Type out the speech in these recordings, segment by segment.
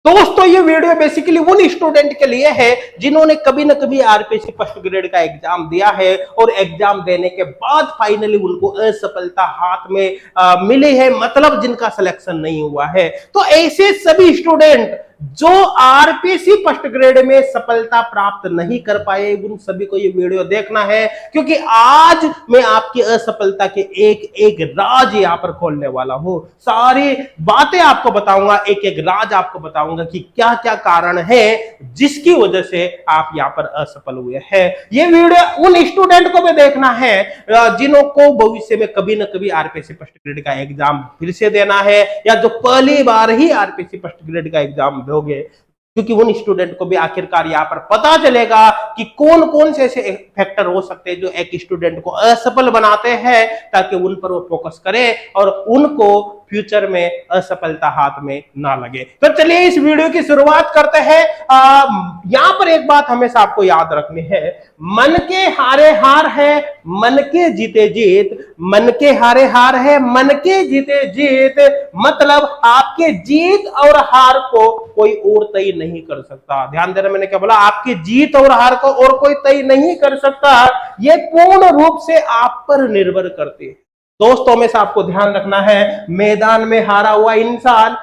दोस्तों ये video basically उन स्टूडेंट के लिए है जिन्होंने कभी ना कभी आरपीएससी फर्स्ट ग्रेड का एग्जाम दिया है और एग्जाम देने के बाद फाइनली उनको असफलता हाथ में मिली है, मतलब जिनका सिलेक्शन नहीं हुआ है। तो ऐसे सभी स्टूडेंट जो आरपीएससी फर्स्ट ग्रेड में सफलता प्राप्त नहीं कर पाए, उन सभी को ये वीडियो देखना है, क्योंकि आज मैं आपकी असफलता के एक एक राज यहाँ पर खोलने वाला हूं। सारी बातें आपको बताऊंगा, एक एक राज आपको बताऊंगा कि क्या क्या कारण है जिसकी वजह से आप यहाँ पर असफल हुए हैं। ये वीडियो उन स्टूडेंट को भी देखना है जिन्हों को भविष्य में कभी ना कभी आरपीएससी फर्स्ट ग्रेड का एग्जाम फिर से देना है, या जो पहली बार ही आरपीएससी फर्स्ट ग्रेड का एग्जाम दोगे, क्योंकि उन स्टूडेंट को भी आखिरकार यहाँ पर पता चलेगा कि कौन कौन से ऐसे फैक्टर हो सकते हैं जो एक स्टूडेंट को असफल बनाते हैं, ताकि उन पर वो फोकस करे और उनको फ्यूचर में असफलता हाथ में ना लगे। तो चलिए इस वीडियो की शुरुआत करते हैं। यहां पर एक बात हमेशा आपको याद रखनी है, मन के हारे हार है, मन के जीते जीत। मन के हारे हार है, मन के जीते जीत, मतलब आपके जीत और हार को कोई और तय नहीं कर सकता। ध्यान देना, मैंने क्या बोला, आपकी जीत और हार को और कोई तय नहीं कर सकता। ये पूर्ण रूप से आप पर निर्भर करती है। दोस्तों में से आपको ध्यान रखना है, मैदान में हारा हुआ इंसान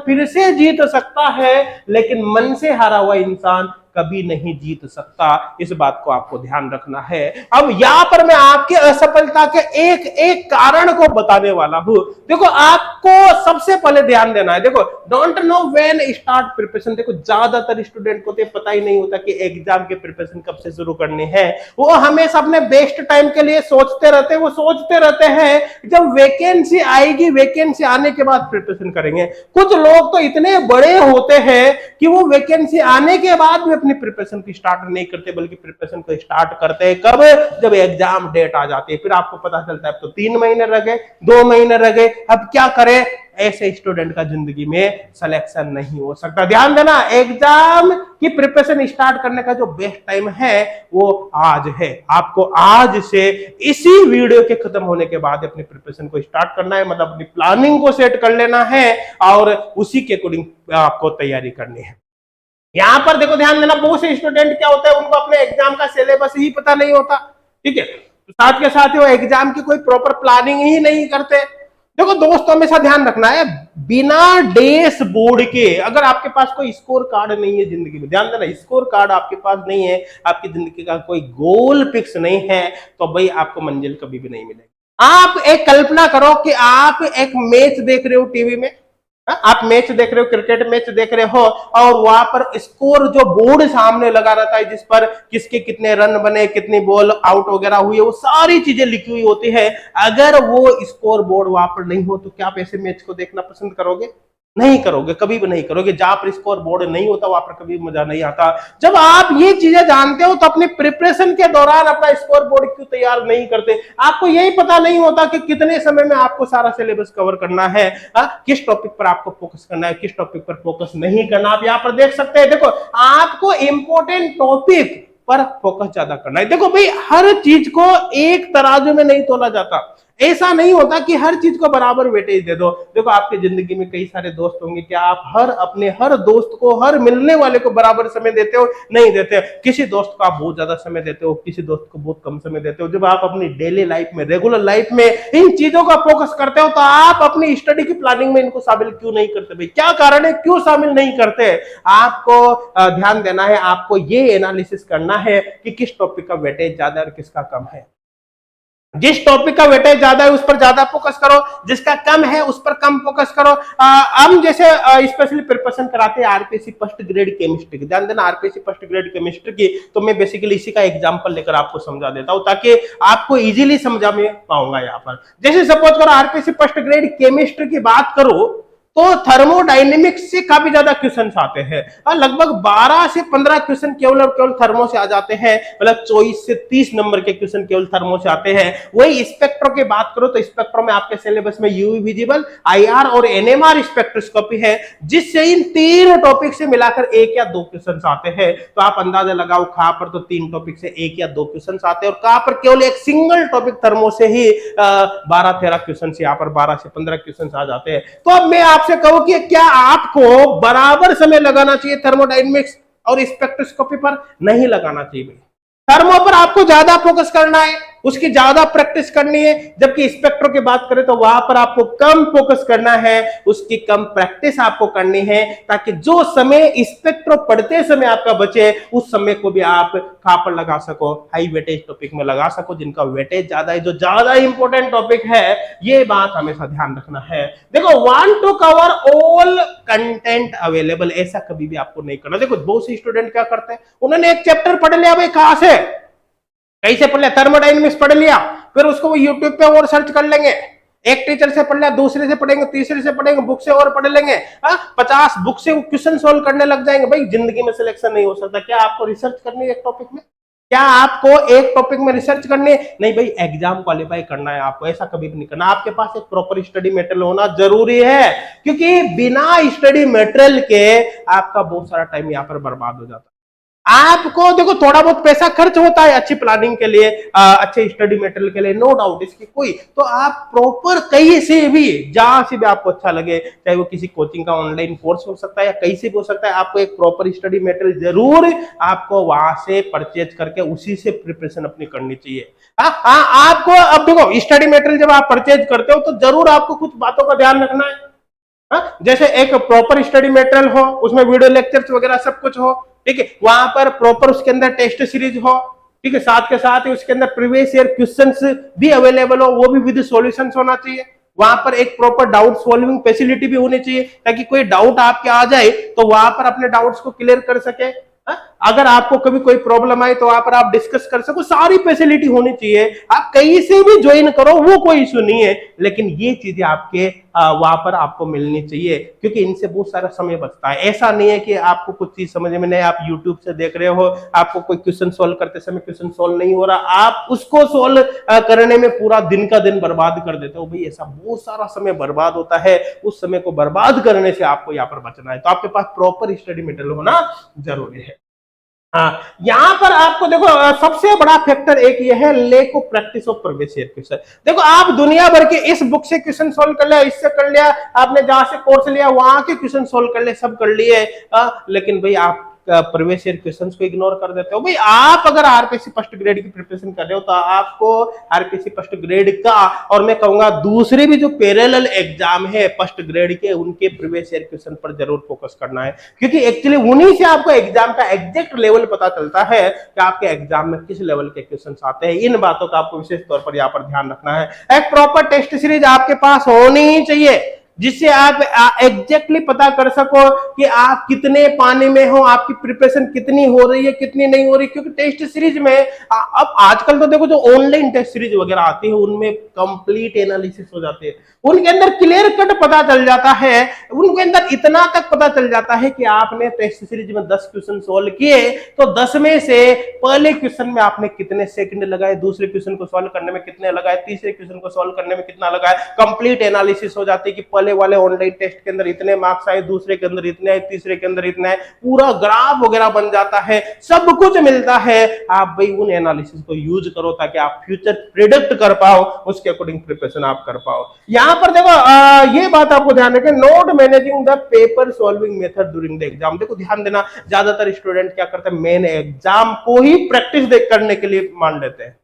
फिर से जीत सकता है, लेकिन मन से हारा हुआ इंसान कभी नहीं जीत सकता। इस बात को आपको ध्यान रखना है। अब यहां पर मैं आपके असफलता के एक एक कारण को बताने वाला हूं। देखो, आपको सबसे पहले ध्यान देना है। देखो, don't know when start preparation. देखो, ज्यादातर स्टूडेंट को तो पता ही नहीं होता कि एग्जाम के प्रिपरेशन कब से शुरू करनी है। वो हमेशा अपने बेस्ट टाइम के लिए सोचते रहते हैं जब वैकेंसी आएगी, वैकेंसी आने के बाद प्रिपरेशन करेंगे। कुछ लोग तो इतने बड़े होते हैं कि वो वैकेंसी आने के बाद भी अपनी प्रिपरेशन की स्टार्ट नहीं करते, बल्कि प्रिपरेशन को स्टार्ट करते हैं कब? जब एग्जाम डेट आ जाती है। फिर आपको पता चलता है अब तो 3 महीने रह गए, 2 महीने रह गए, अब क्या करें? ऐसे स्टूडेंट का जिंदगी में सिलेक्शन नहीं हो सकता। ध्यान देना, एग्जाम की प्रिपरेशन स्टार्ट करने का जो बेस्ट टाइम है वो आज है। आपको आज से इसी वीडियो के खत्म होने के बाद अपनी प्रिपरेशन को स्टार्ट करना है, मतलब अपनी प्लानिंग को सेट कर लेना है और उसी के अकॉर्डिंग आपको तैयारी करनी है। यहां पर देखो, ध्यान देना, बहुत से स्टूडेंट क्या होता है, उनको अपने एग्जाम का सिलेबस ही पता नहीं होता। ठीक है, साथ के साथ वो एग्जाम की कोई प्रॉपर प्लानिंग ही नहीं करते। देखो दोस्तों, हमेशा ध्यान रखना है, बिना डैशबोर्ड के अगर आपके पास कोई स्कोर कार्ड नहीं है जिंदगी में, ध्यान देना, स्कोर कार्ड आपके पास नहीं है, आपकी जिंदगी का कोई गोल फिक्स नहीं है, तो भाई आपको मंजिल कभी भी नहीं मिलेगी। आप एक कल्पना करो कि आप एक मैच देख रहे हो टीवी में, आप मैच देख रहे हो, क्रिकेट मैच देख रहे हो, और वहां पर स्कोर जो बोर्ड सामने लगा रहता है, जिस पर किसके कितने रन बने, कितनी बॉल आउट वगैरह हुई है, वो सारी चीजें लिखी हुई होती है। अगर वो स्कोर बोर्ड वहां पर नहीं हो तो क्या आप ऐसे मैच को देखना पसंद करोगे? नहीं करोगे, कभी भी नहीं करोगे। जहां पर स्कोर बोर्ड नहीं होता वहां पर कभी मजा नहीं आता। जब आप ये चीजें जानते हो तो अपनी प्रिपरेशन के दौरान अपना स्कोर बोर्ड क्यों तैयार नहीं करते? आपको यही पता नहीं होता कि कितने समय में आपको सारा सिलेबस कवर करना है, किस टॉपिक पर आपको फोकस करना है, किस टॉपिक पर फोकस नहीं करना। आप यहाँ पर देख सकते हैं, देखो, आपको इंपॉर्टेंट टॉपिक पर फोकस ज्यादा करना है। देखो भाई, हर चीज को एक तराजू में नहीं तोला जाता। ऐसा नहीं होता कि हर चीज को बराबर वेटेज दे दो। देखो, आपकी जिंदगी में कई सारे दोस्त होंगे, क्या आप हर दोस्त को, हर मिलने वाले को बराबर समय देते हो? नहीं देते। किसी दोस्त को आप बहुत ज्यादा समय देते हो, किसी दोस्त को बहुत कम समय देते हो। जब आप अपनी डेली लाइफ में, रेगुलर लाइफ में इन चीजों का फोकस करते हो, तो आप अपनी स्टडी की प्लानिंग में इनको शामिल क्यों नहीं करते? भाई क्या कारण है, क्यों शामिल नहीं करते? आपको ध्यान देना है, आपको ये एनालिसिस करना है कि किस टॉपिक का वेटेज ज्यादा है और किसका कम है। जिस टॉपिक का वेटेज ज्यादा है उस पर ज्यादा फोकस करो, जिसका कम है उस पर कम फोकस करो। हम जैसे स्पेशली प्रिपरेशन कराते हैं आरपीएससी फर्स्ट ग्रेड केमिस्ट्री की। ध्यान देना, आरपीएससी फर्स्ट ग्रेड केमिस्ट्री की, तो मैं बेसिकली इसी का एग्जांपल लेकर आपको समझा देता हूं, ताकि आपको इजीली समझा में पाऊंगा। यहाँ पर जैसे सपोज करो आरपीएससी फर्स्ट ग्रेड केमिस्ट्री की बात करो तो थर्मोडायनेमिक्स से काफी ज्यादा क्वेश्चंस आते हैं, और लगभग 12 से 15 क्वेश्चन केवल और केवल थर्मो से आ जाते हैं। मतलब 24 से 30 नंबर के क्वेश्चन केवल थर्मो से आते हैं। वही स्पेक्ट्रो की बात करो तो स्पेक्ट्रो में आपके सिलेबस में यूवी विजिबल, आईआर और एनएमआर स्पेक्ट्रोस्कोपी है, जिससे इन 3 टॉपिक से मिलाकर 1 या 2 क्वेश्चन आते हैं। तो आप अंदाजा लगाओ, कहां पर तो 3 टॉपिक से 1 या 2 क्वेश्चन आते हैं, और कहां पर केवल एक सिंगल टॉपिक थर्मो से ही 12-13 क्वेश्चन, यहाँ पर 12 से 15 क्वेश्चन आ जाते हैं। तो अब मैं आप आपसे कहूं कि क्या आपको बराबर समय लगाना चाहिए थर्मोडायनेमिक्स और स्पेक्ट्रोस्कोपी पर? नहीं लगाना चाहिए भाई। थर्मो पर आपको ज्यादा फोकस करना है, उसकी ज्यादा प्रैक्टिस करनी है, जबकि स्पेक्ट्रो की बात करें तो वहां पर आपको कम फोकस करना है, उसकी कम प्रैक्टिस आपको करनी है, ताकि जो समय स्पेक्ट्रो पढ़ते समय आपका बचे उस समय को भी आप कहां पर लगा सको, हाई वेटेज टॉपिक में लगा सको, जिनका वेटेज ज्यादा है, जो ज्यादा इंपॉर्टेंट टॉपिक है। ये बात हमेशा ध्यान रखना है। देखो, want to cover all content available, ऐसा कभी भी आपको नहीं करना। देखो बहुत से स्टूडेंट क्या करते हैं, उन्होंने एक चैप्टर पढ़ लिया भाई, कहां से कैसे पढ़ लिया, थर्मोडायनेमिक्स पढ़ लिया, फिर उसको वो यूट्यूब पे और सर्च कर लेंगे, एक टीचर से पढ़ लिया, दूसरे से पढ़ेंगे, तीसरे से पढ़ेंगे, बुक से और पढ़ लेंगे, 50 बुक से क्वेश्चन सोल्व करने लग जाएंगे। भाई जिंदगी में सिलेक्शन नहीं हो सकता। क्या आपको रिसर्च करनी है एक टॉपिक में? क्या आपको एक टॉपिक में रिसर्च करनी है? नहीं भाई, एग्जाम क्वालिफाई करना है आपको, ऐसा कभी भी नहीं करना। आपके पास एक प्रॉपर स्टडी मटेरियल होना जरूरी है, क्योंकि बिना स्टडी मटेरियल के आपका बहुत सारा टाइम यहाँ पर बर्बाद हो जाता है। आपको देखो थोड़ा बहुत पैसा खर्च होता है अच्छी प्लानिंग के लिए, अच्छे स्टडी मटेरियल के लिए, नो डाउट इसकी कोई, तो आप प्रॉपर कहीं से भी, जहां से भी आपको अच्छा लगे, चाहे वो किसी कोचिंग का ऑनलाइन कोर्स हो सकता है या कहीं से भी हो सकता है, आपको एक प्रॉपर स्टडी मटेरियल जरूर आपको वहां से परचेज करके उसी से प्रिपरेशन अपनी करनी चाहिए। आपको अब देखो, स्टडी मटेरियल जब आप परचेज करते हो तो जरूर आपको कुछ बातों का ध्यान रखना है। जैसे एक प्रॉपर स्टडी मटेरियल हो, उसमें वीडियो लेक्चर्स वगैरह सब कुछ हो, ठीक है, वहां पर प्रॉपर उसके अंदर टेस्ट सीरीज हो, ठीक है, साथ के साथ ही उसके अंदर प्रीवियस ईयर क्वेश्चंस भी अवेलेबल हो, वो भी विद सॉल्यूशंस होना चाहिए। वहां पर एक प्रॉपर डाउट सॉल्विंग फैसिलिटी भी होनी चाहिए, ताकि कोई डाउट आपके आ जाए तो वहां पर अपने डाउट्स को क्लियर कर सके। अगर आपको कभी कोई प्रॉब्लम आए तो वहां पर आप डिस्कस कर सको, सारी फैसिलिटी होनी चाहिए। आप कहीं से भी ज्वाइन करो, वो कोई इशू नहीं है, लेकिन ये चीजें आपके वहां पर आपको मिलनी चाहिए, क्योंकि इनसे बहुत सारा समय बचता है। ऐसा नहीं है कि आपको कुछ चीज समझ में नहीं, आप यूट्यूब से देख रहे हो, आपको कोई क्वेश्चन सोल्व करते समय क्वेश्चन सोल्व नहीं हो रहा, आप उसको सोल्व करने में पूरा दिन का दिन बर्बाद कर देते हो। भाई ऐसा बहुत सारा समय बर्बाद होता है, उस समय को बर्बाद करने से आपको यहाँ पर बचना है। तो आपके पास प्रॉपर स्टडी मटेरियल होना जरूरी है। हाँ, यहां पर आपको देखो सबसे बड़ा फैक्टर एक ये है, lake of practice of previous year question. देखो आप दुनिया भर के इस बुक से क्वेश्चन सोल्व कर लिया, इससे कर लिया, आपने जहां से कोर्स लिया वहां के क्वेश्चन सोल्व कर लिए, सब कर लिए, लेकिन भाई आप प्रीवियस ईयर क्वेश्चंस को इग्नोर कर देते हो। भाई आप अगर आरपीसी फर्स्ट ग्रेड की प्रिपरेशन कर रहे हो तो आपको आरपीसी फर्स्ट ग्रेड का, और मैं कहूंगा दूसरे भी जो पैरेलल एग्जाम है फर्स्ट ग्रेड के, उनके प्रीवियस ईयर क्वेश्चन पर जरूर फोकस करना है, क्योंकि एक्चुअली उन्हीं से आपको एग्जाम का एग्जैक्ट लेवल पता चलता है कि आपके एग्जाम में किस लेवल के क्वेश्चन आते हैं। इन बातों का आपको विशेष तौर पर यहाँ पर ध्यान रखना है। एक प्रॉपर टेस्ट सीरीज आपके पास होनी ही चाहिए, जिससे आप एग्जैक्टली पता कर सको कि आप कितने पानी में हो, आपकी प्रिपरेशन कितनी हो रही है, कितनी नहीं हो रही। क्योंकि टेस्ट सीरीज में अब आजकल तो देखो जो ऑनलाइन टेस्ट सीरीज वगैरह आती है उनमें कंप्लीट एनालिसिस हो जाते हैं, उनके अंदर क्लियर कट पता चल जाता है, उनके अंदर इतना तक पता चल जाता है कि आपने टेस्ट सीरीज में 10 क्वेश्चन सोल्व किए तो 10 में से पहले क्वेश्चन में आपने कितने सेकंड लगाए, दूसरे क्वेश्चन को सोल्व करने में कितने लगाए, तीसरे क्वेश्चन को सोल्व करने में कितना लगाए, कंप्लीट एनालिसिस हो जाती है कि पहले वाले ऑनलाइन टेस्ट के अंदर इतने मार्क्स आए, दूसरे के अंदर इतने आए, तीसरे के अंदर इतने आए, पूरा ग्राफ वगैरह बन जाता है, सब कुछ मिलता है। आप भाई उन एनालिसिस को यूज करो ताकि आप फ्यूचर प्रिडिक्ट कर पाओ, उसके अकॉर्डिंग प्रिपरेशन आप कर पाओ। यहां पर देखो ये बात आपको ध्यान रखें, note managing the paper solving method during the exam. देखो ध्यान देना, ज्यादातर स्टूडेंट क्या करते हैं, मेन एग्जाम को ही प्रैक्टिस करने के लिए मान लेते हैं,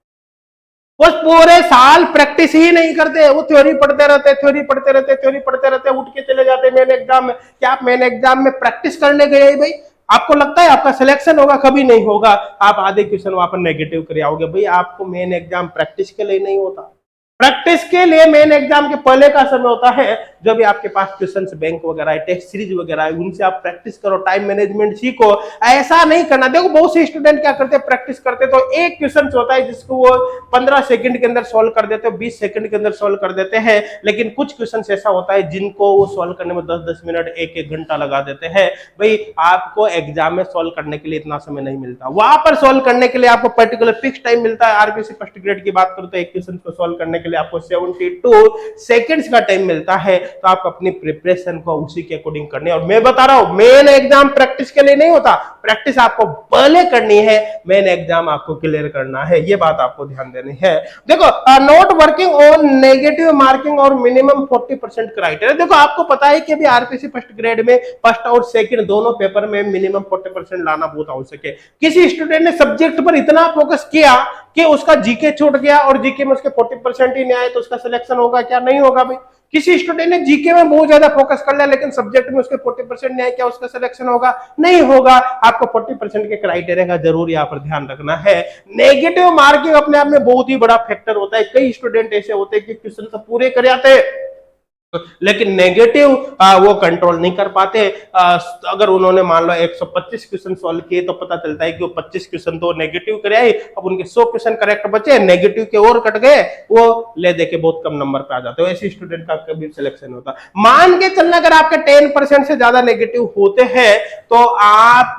वो पूरे साल प्रैक्टिस ही नहीं करते, वो थ्योरी पढ़ते रहते, थ्योरी पढ़ते रहते, थ्योरी पढ़ते रहते, उठ के चले जाते मेन एग्जाम में। क्या आप मेन एग्जाम में प्रैक्टिस करने गए भाई? आपको लगता है आपका सिलेक्शन होगा? कभी नहीं होगा। आप आधे क्वेश्चन वहां पर नेगेटिव कर आओगे। भाई आपको मेन एग्जाम प्रैक्टिस के लिए नहीं होता, प्रैक्टिस के लिए मेन एग्जाम के पहले का समय होता है, जब भी आपके पास क्वेश्चंस बैंक वगैरह है, टेस्ट सीरीज वगैरह है, उनसे आप प्रैक्टिस करो, टाइम मैनेजमेंट सीखो। ऐसा नहीं करना। देखो बहुत से स्टूडेंट क्या करते हैं, प्रैक्टिस करते तो एक क्वेश्चन होता है जिसको वो 15 सेकंड के अंदर सॉल्व कर देते हैं, 20 सेकंड के अंदर सॉल्व कर देते हैं, लेकिन कुछ क्वेश्चन ऐसा होता है जिनको वो सॉल्व करने में 10-10 मिनट, 1-1 घंटा लगा देते हैं। भाई आपको एग्जाम में सॉल्व करने के लिए इतना समय नहीं मिलता, वहां पर सॉल्व करने के लिए आपको पर्टिकुलर फिक्स टाइम मिलता है। आरपीसी फर्स्ट ग्रेड की बात करूं तो एक क्वेश्चन को सॉल्व करने के लिए लिए आपको 72 सेकंड्स का टाइम मिलता है, तो आप अपनी प्रिपरेशन को उसी के अकॉर्डिंग करने। और मैं बता रहा हूं, मेन एग्जाम प्रैक्टिस के लिए नहीं होता, प्रैक्टिस आपको पहले करनी है, मेन एग्जाम आपको क्लियर करना है, ये बात आपको ध्यान देनी है। देखो, not working on negative marking और मिनिमम 40% क्राइटेरिया। देखो, आपको पता है कि अभी आरपीसी फर्स्ट ग्रेड में फर्स्ट और सेकंड दोनों पेपर में मिनिमम 40% लाना बहुत आवश्यक है। किसी स्टूडेंट ने सब्जेक्ट पर इतना फोकस किया कि उसका जीके छूट गया और जीके में उसके 40% ही नहीं आए, तो उसका सिलेक्शन होगा क्या? नहीं होगा भाई। किसी स्टूडेंट ने जीके में बहुत ज्यादा फोकस कर लिया लेकिन सब्जेक्ट में उसके 40% नहीं आए, क्या उसका सिलेक्शन होगा? नहीं होगा। आपको 40% के क्राइटेरिया का जरूर यहाँ पर ध्यान रखना है। नेगेटिव मार्किंग अपने आप में बहुत ही बड़ा फैक्टर होता है। कई स्टूडेंट ऐसे होते हैं कि क्वेश्चन तो पूरे कर आते हैं लेकिन नेगेटिव वो कंट्रोल नहीं कर पाते। अगर उन्होंने मान लो 125 क्वेश्चन सॉल्व किए तो पता चलता है कि वो 25 क्वेश्चन तो नेगेटिव करे आए, अब उनके 100 क्वेश्चन करेक्ट बचे, नेगेटिव के और कट गए, वो ले दे के बहुत कम नंबर पे आ जाते हो। ऐसे स्टूडेंट का कभी सिलेक्शन होता। मान के चलना, अगर आपके 10% से ज्यादा नेगेटिव होते हैं तो आप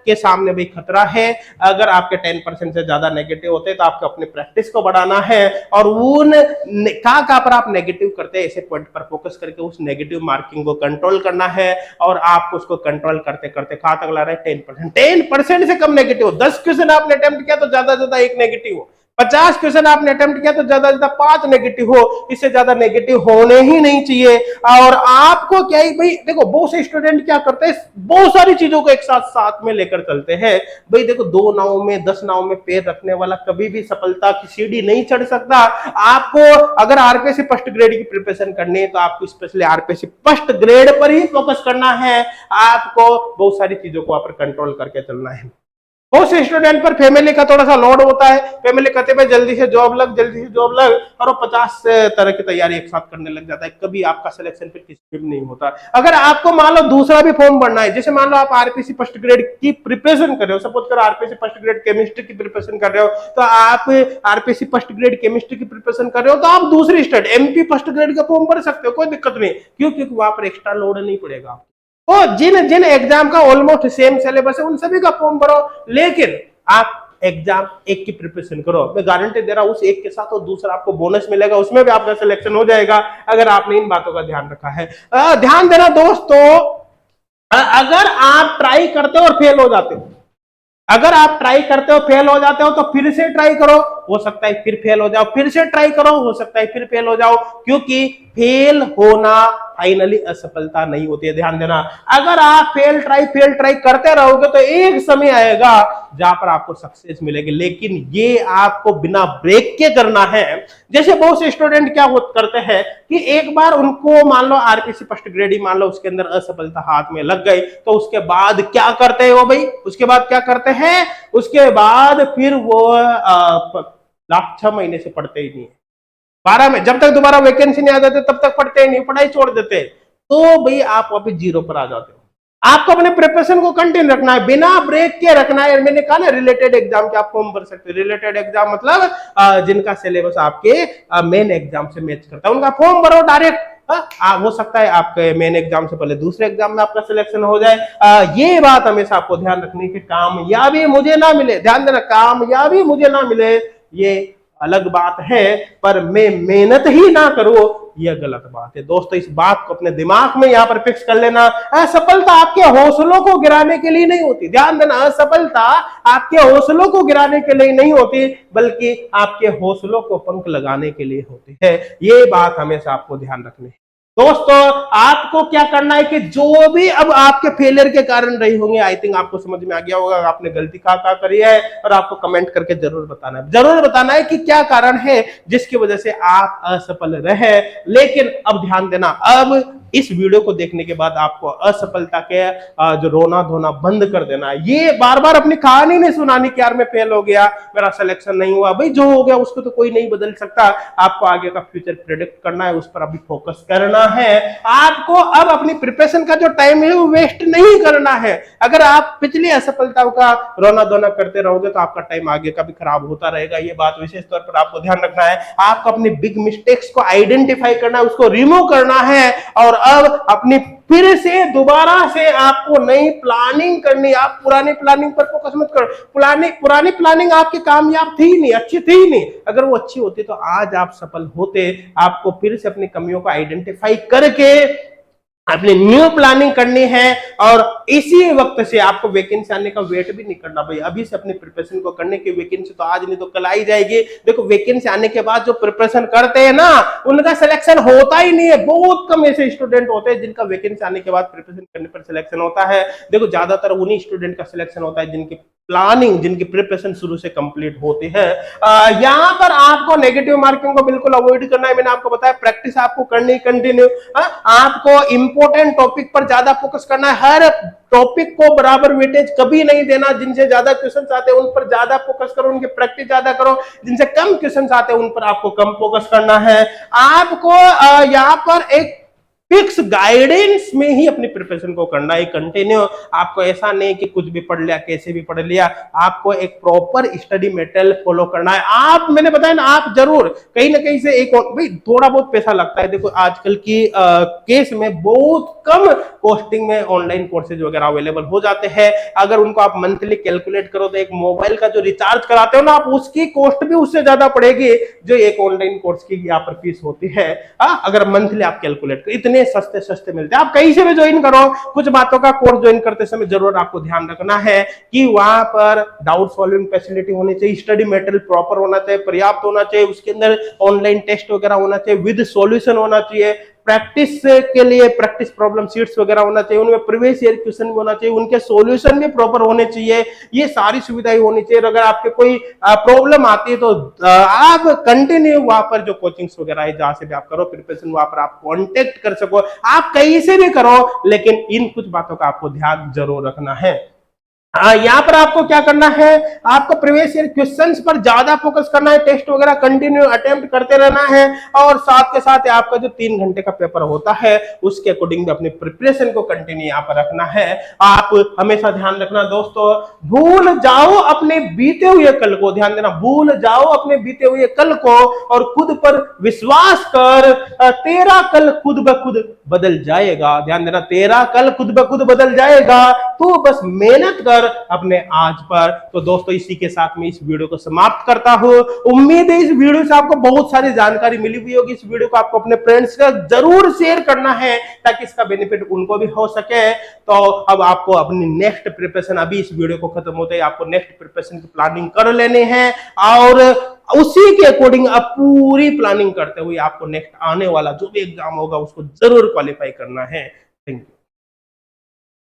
के सामने भी खतरा है। अगर आपके 10% से ज्यादा नेगेटिव होते हैं तो आपको अपनी प्रैक्टिस को बढ़ाना है और उन कहां पर आप नेगेटिव करते हैं ऐसे पॉइंट पर फोकस करके उस नेगेटिव मार्किंग को कंट्रोल करना है। और आपको उसको कंट्रोल करते करते कहां तक ला रहे हैं? 10%। 10% से कम नेगेटिव हो। 10 क्वेश्चन आपने अटेम्प्ट किया तो ज्यादा ज्यादा एक नेगेटिव हो। 50 क्वेश्चन आपने अटेम्प्ट किया तो ज्यादा ज्यादा 5 नेगेटिव हो। इससे ज्यादा नेगेटिव होने ही नहीं चाहिए। और आपको क्या है भाई, देखो बहुत से स्टूडेंट क्या करते हैं, बहुत सारी चीजों को एक साथ साथ में लेकर चलते हैं। भाई देखो, 2 नाव में 10 नाव में पैर रखने वाला कभी भी सफलता की सीढ़ी नहीं चढ़ सकता। आपको अगर आरपीएससी फर्स्ट ग्रेड की प्रिपरेशन करनी है तो आपको स्पेशली आरपीएससी फर्स्ट ग्रेड पर ही फोकस करना है। आपको बहुत सारी चीजों को आप कंट्रोल करके चलना है। बहुत से स्टूडेंट पर फैमिली का थोड़ा सा लोड होता है। फैमिली कहते हैं जल्दी से जॉब लग, जल्दी से जॉब लग, और वो 50 तरह की तैयारी एक साथ करने लग जाता है। कभी आपका सिलेक्शन फिर किसी भी नहीं होता। अगर आपको मान लो दूसरा भी फॉर्म भरना है, जैसे मान लो आप आरपीसी फर्स्ट ग्रेड की प्रिपरेशन कर रहे हो, सपोज करो आरपीसी फर्स्ट ग्रेड केमिस्ट्री की प्रिपरेशन कर रहे हो, तो आप आरपीसी फर्स्ट ग्रेड केमिस्ट्री की प्रिपरेशन कर रहे हो तो आप दूसरी स्टेट एमपी फर्स्ट ग्रेड का फॉर्म भर सकते हो, कोई दिक्कत नहीं। क्यों? क्योंकि वहां पर एक्स्ट्रा लोड नहीं पड़ेगा। तो जिन जिन एग्जाम का ऑलमोस्ट सेम सिलेबस है उन सभी का फॉर्म भरो, लेकिन आप एग्जाम एक की प्रिपरेशन करो। मैं गारंटी दे रहा हूं उस एक के साथ और दूसरा आपको बोनस मिलेगा, उसमें भी आपका सिलेक्शन हो जाएगा अगर आपने इन बातों का ध्यान रखा है। ध्यान देना दोस्तों, अगर आप ट्राई करते हो और फेल हो जाते हो, अगर आप ट्राई करते हो फेल हो जाते हो तो फिर से ट्राई करो, हो सकता है फिर फेल हो जाओ, फिर से ट्राई करो, हो सकता है फिर फेल हो जाओ, क्योंकि फेल होना फाइनली असफलता नहीं होती है। ध्यान देना, अगर आप फेल ट्राई करते रहोगे तो एक समय आएगा जहां पर आपको सक्सेस मिलेगी, लेकिन ये आपको बिना ब्रेक के करना है। जैसे बहुत से स्टूडेंट क्या करते हैं कि एक बार उनको मान लो आरपीसी फर्स्ट ग्रेड ही मान लो उसके अंदर असफलता हाथ में लग गई, तो उसके बाद क्या करते हैं वो भाई, उसके बाद क्या करते हैं, उसके बाद फिर वो लास्ट 6 महीने से पढ़ते ही नहीं है। 12 में जब तक दोबारा वैकेंसी नहीं आ जाते तब तक पढ़ते ही नहीं, पढ़ाई छोड़ देते, तो भाई आप वापस 0 पर आ जाते हो। आपको अपने प्रिपरेशन को कंटिन्यू रखना है, बिना ब्रेक के रखना है। मैंने कहा ना रिलेटेड एग्जाम के आप फॉर्म भर सकते हैं। रिलेटेड एग्जाम मतलब जिनका सिलेबस आपके मेन एग्जाम से मैच करता है उनका फॉर्म भरो डायरेक्ट। हो सकता है आपके मेन एग्जाम से पहले दूसरे एग्जाम में आपका सिलेक्शन हो जाए। ये बात हमेशा आपको ध्यान रखनी कि कामयाबी मुझे ना मिले, ध्यान देना, कामयाबी मुझे ना मिले ये अलग बात है, पर मैं मेहनत ही ना करूं यह गलत बात है। दोस्तों इस बात को अपने दिमाग में यहां पर फिक्स कर लेना। असफलता आपके हौसलों को गिराने के लिए नहीं होती, ध्यान देना, असफलता आपके हौसलों को गिराने के लिए नहीं होती, बल्कि आपके हौसलों को पंख लगाने के लिए होती है। ये बात हमेशा आपको ध्यान रखनी है। दोस्तों आपको क्या करना है कि जो भी अब आपके फेलियर के कारण रही होंगे, आई थिंक आपको समझ में आ गया होगा आपने गलती क्या करी है, और आपको कमेंट करके जरूर बताना है कि क्या कारण है जिसकी वजह से आप असफल रहे। लेकिन अब ध्यान देना, अब इस वीडियो को देखने के बाद आपको असफलता के जो रोना धोना बंद कर देना है। ये बार बार अपनी कहानी नहीं सुनानी कि यार मैं फेल हो गया, मेरा सिलेक्शन नहीं हुआ। भाई जो हो गया उसको तो कोई नहीं बदल सकता। आपको आगे का फ्यूचर प्रेडिक्ट करना है, उस पर अभी फोकस करना है। आपको अब अपनी प्रिपरेशन का जो टाइम है वो वेस्ट नहीं करना है। अगर आप पिछली असफलताओं का रोना धोना करते रहोगे तो आपका टाइम आगे का भी खराब होता रहेगा। ये बात विशेष तौर पर आपको ध्यान रखना है। आपको अपनी बिग मिस्टेक्स को आइडेंटिफाई करना है, उसको रिमूव करना है, और अब अपनी फिर से दोबारा से आपको नई प्लानिंग करनी। आप पुरानी प्लानिंग पर फोकस मत करो। पुरानी प्लानिंग आपकी कामयाब थी नहीं, अच्छी थी नहीं। अगर वो अच्छी होती तो आज आप सफल होते। आपको फिर से अपनी कमियों को आइडेंटिफाई करके अपनी न्यू प्लानिंग करनी है, और इसी वक्त से आपको वैकेंसी आने का वेट भी नहीं करना भाई। अभी से अपनी प्रिपरेशन को करने की, वैकेंसी तो आज नहीं तो कल आई जाएगी। देखो वैकेंसी आने के बाद जो प्रिपरेशन करते हैं ना, उनका सिलेक्शन होता ही नहीं है। बहुत कम ऐसे स्टूडेंट होते हैं जिनका वैकेंसी आने के बाद प्रिपरेशन करने पर सिलेक्शन होता है। देखो ज्यादातर उन्हीं स्टूडेंट का सिलेक्शन होता है जिनकी प्लानिंग, जिनकी प्रिपरेशन शुरू से कंप्लीट होती है। यहां पर आपको नेगेटिव मार्किंग को बिल्कुल अवॉइड करना है। मैंने आपको बताया प्रैक्टिस आपको करनी कंटिन्यू। आपको इंपॉर्टेंट टॉपिक पर ज्यादा फोकस करना है। हर टॉपिक को बराबर वेटेज कभी नहीं देना। जिनसे ज्यादा क्वेश्चन आते हैं उन पर ज्यादा फोकस करो, उनकी प्रैक्टिस ज्यादा करो। जिनसे कम क्वेश्चन आते हैं उन पर आपको कम फोकस करना है। आपको यहाँ पर एक फिक्स गाइडेंस में ही अपनी प्रिपरेशन को करना है कंटिन्यू। आपको ऐसा नहीं कि कुछ भी पढ़ लिया, कैसे भी पढ़ लिया। आपको एक प्रॉपर स्टडी मेटेरियल फॉलो करना है। आप, मैंने बताया ना, आप जरूर कहीं ना कहीं से एक, भाई थोड़ा बहुत पैसा लगता है। देखो आजकल की केस में बहुत कम कॉस्टिंग में ऑनलाइन कोर्सेज वगैरह अवेलेबल हो जाते हैं। अगर उनको आप मंथली कैलकुलेट करो तो एक मोबाइल का जो रिचार्ज कराते हो ना आप, उसकी कॉस्ट भी उससे ज्यादा पड़ेगी जो एक ऑनलाइन कोर्स की यहाँ पर फीस होती है। अगर मंथली आप कैलकुलेट करो, इतने सस्ते मिलते हैं। आप कहीं से भी ज्वाइन करो। कुछ बातों का कोर्स ज्वाइन करते समय जरूर आपको ध्यान रखना है कि वहां पर डाउट सॉल्विंग फैसिलिटी होनी चाहिए, स्टडी मटेरियल प्रॉपर होना चाहिए, पर्याप्त होना चाहिए, उसके अंदर ऑनलाइन टेस्ट वगैरह होना चाहिए, विद सॉल्यूशन होना चाहिए, प्रैक्टिस के लिए प्रैक्टिस प्रॉब्लम शीट्स वगैरह होना चाहिए, उनमें प्रीवियस ईयर क्वेश्चन भी होना चाहिए, उनके सॉल्यूशन भी प्रॉपर होने चाहिए। ये सारी सुविधाएं होनी चाहिए। अगर आपके कोई प्रॉब्लम आती है तो आप कंटिन्यू वहां पर जो कोचिंग्स वगैरह है जहां से भी आप करो प्रिपरेशन, वहां पर आप कांटेक्ट कर सको। आप कहीं से भी करो, लेकिन इन कुछ बातों का आपको ध्यान जरूर रखना है। यहाँ पर आपको क्या करना है, आपको प्रीवियस ईयर क्वेश्चंस पर ज्यादा फोकस करना है। टेस्ट वगैरह कंटिन्यू अटेम्प्ट करते रहना है, और साथ के साथ आपका जो 3 घंटे का पेपर होता है उसके अकॉर्डिंग भी अपनी प्रिपरेशन को कंटिन्यू यहाँ पर रखना है। आप हमेशा ध्यान रखना दोस्तों, भूल जाओ अपने बीते हुए कल को। ध्यान देना, भूल जाओ अपने बीते हुए कल को और खुद पर विश्वास कर। तेरा कल खुद ब खुद बदल जाएगा। ध्यान देना, तेरा कल खुद ब खुद बदल जाएगा। तू बस मेहनत कर अपने आज पर। तो दोस्तों इसी के साथ में इस वीडियो को समाप्त करता हूं। उम्मीद है इस वीडियो से आपको बहुत सारी जानकारी मिली हुई होगी। इस वीडियो को आपको अपने फ्रेंड्स का जरूर शेयर करना है ताकि इसका बेनिफिट उनको भी हो सके। तो अब आपको अपनी नेक्स्ट प्रिपरेशन, अभी इस वीडियो को खत्म होते ही आपको नेक्स्ट प्रिपरेशन की प्लानिंग कर लेनी है, और उसी के अकॉर्डिंग अब पूरी प्लानिंग करते हुए आपको नेक्स्ट आने वाला जो भी एग्जाम होगा उसको जरूर क्वालिफाई करना है। Thank you.